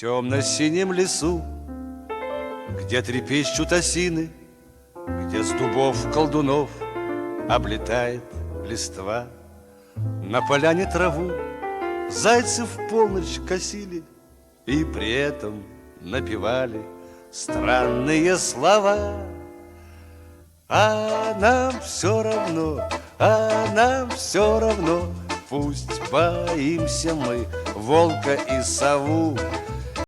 темно-синем лесу, где трепещут осины, где с дубов колдунов облетает листва. На поляне траву зайцы в полночь косили и при этом напевали странные слова. А нам все равно, а нам все равно, пусть боимся мы волка и сову.